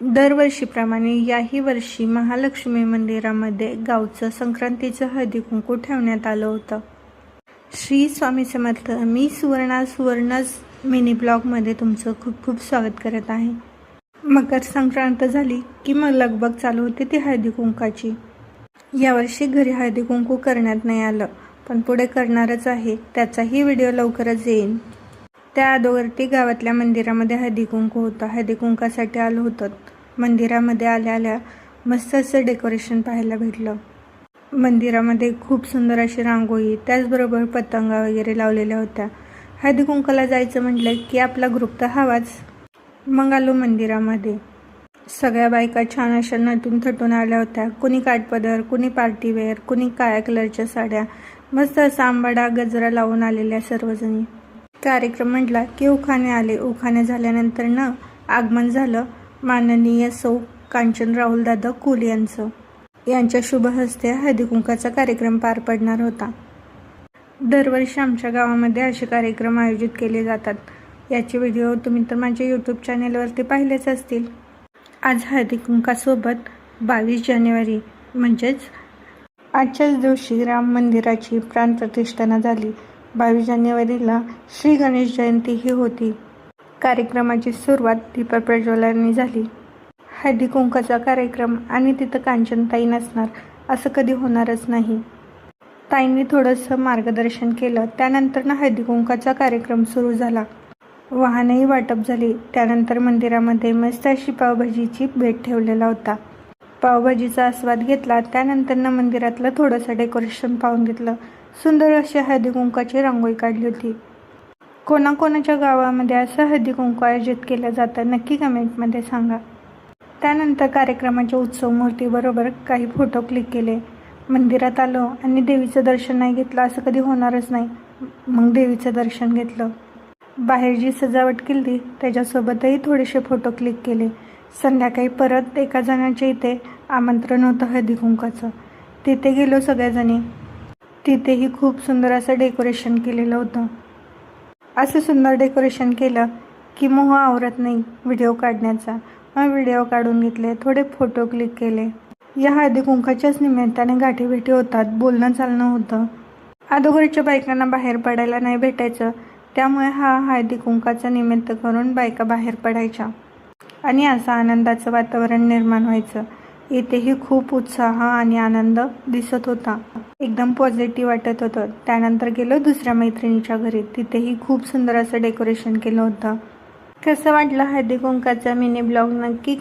दरवर्षीप्रमाणे याही वर्षी महालक्ष्मी मंदिरामध्ये गावचं संक्रांतीचं हळदी कुंकू ठेवण्यात आलं होतं. श्री स्वामी समर्थ. मी सुवर्णाज मिनी ब्लॉगमध्ये तुमचं खूप खूप स्वागत करत आहे. मकर संक्रांत झाली की मग लगबग चालू होते ती हळदी कुंकाची. यावर्षी घरी हळदी कुंकू करण्यात नाही आलं, पण पुढे करणारच आहे. त्याचाही व्हिडिओ लवकरच येईल. त्या अगोदर गावातल्या मंदिरामध्ये हळदी कुंकू होतं. हळदी कुंकासाठी आलो होतं. मंदिरामध्ये आल्या मस्त असं डेकोरेशन पाहायला भेटलं. मंदिरामध्ये खूप सुंदर अशी रांगोळी, त्याचबरोबर पतंगा वगैरे लावलेल्या होत्या. हळदी कुंकाला जायचं म्हटलं की आपला ग्रुप तर हवाच. मग आलो मंदिरामध्ये. सगळ्या बायका छान अशा नटून थटून आल्या होत्या. कुणी काठपदर, कुणी पार्टीवेअर, कुणी काळ्या कलरच्या साड्या, मस्त असा आंबाडा गजरा लावून आलेल्या सर्वजणी. कार्यक्रम म्हटला की उखाणे आले. उखाणे झाल्यानंतर आगमन झालं माननीय सौ कांचन राहुलदादा कुल यांच्या शुभ हस्ते हळदी कुंकाचा कार्यक्रम पार पडणार होता. दरवर्षी आमच्या गावामध्ये असे कार्यक्रम आयोजित केले जातात. याचे व्हिडिओ तुम्ही तर माझ्या यूट्यूब चॅनेलवरती पाहिलेच असतील. आज हळदी कुंकासोबत 22 जानेवारी म्हणजेच आजच्याच दिवशी राम मंदिराची प्राणप्रतिष्ठा झाली. 22 जानेवारीला श्री गणेश जयंतीही होती. कार्यक्रमाची सुरुवात दीप प्रज्वलनाने झाली. हळदी कुंकाचा कार्यक्रम आणि तिथं कांचनताई नसणार असं कधी होणारच नाही. ताईंनी थोडंसं मार्गदर्शन केलं. त्यानंतर हळदी कुंकाचा कार्यक्रम सुरू झाला. वाहनही वाटप झाली. त्यानंतर मंदिरामध्ये मस्त अशी पावभाजीची बेत ठेवलेला होता. पावभाजीचा आस्वाद घेतला. त्यानंतर मंदिरातलं थोडंसं डेकोरेशन पाहून घेतलं. सुंदर अशी हळदी कुंकाची रांगोळी काढली होती. कोणाकोणाच्या गावामध्ये असं हळदी कुंकू आयोजित केलं जातं नक्की कमेंटमध्ये सांगा. त्यानंतर कार्यक्रमाच्या उत्सव मूर्तीबरोबर काही फोटो क्लिक केले. मंदिरात आलो आणि देवीचं दर्शन नाही घेतलं असं कधी होणारच नाही. मग देवीचं दर्शन घेतलं. बाहेर जी सजावट केली त्याच्यासोबतही थोडेसे फोटो क्लिक केले. संध्याकाळी परत एका जणाच्या इथे आमंत्रण होतं हळदी कुंकाचं. तिथे गेलो सगळ्याजणी. तिथेही खूप सुंदर असं डेकोरेशन केलेलं होतं. असं सुंदर डेकोरेशन केलं की मोह आवरत नाही व्हिडिओ काढण्याचा. मग व्हिडिओ काढून घेतले, थोडे फोटो क्लिक केले. या हळदी कुंकाच्याच निमित्ताने गाठीभेटी होतात, बोलणं चालणं होतं. अगोदरच्या बायकांना बाहेर पडायला नाही भेटायचं, त्यामुळे हा हळदी कुंकाचा निमित्त करून बायका बाहेर पडायच्या आणि असं आनंदाचं वातावरण निर्माण व्हायचं. इथेही खूप उत्साह आणि आनंद दिसत होता. एकदम पॉझिटिव्ह वाटत होतं. त्यानंतर गेलो दुसऱ्या मैत्रिणीच्या घरी. तिथेही खूप सुंदर असं डेकोरेशन केलं होतं. कसं वाटलं हळदी कुंकाचा मिनी ब्लॉग नक्की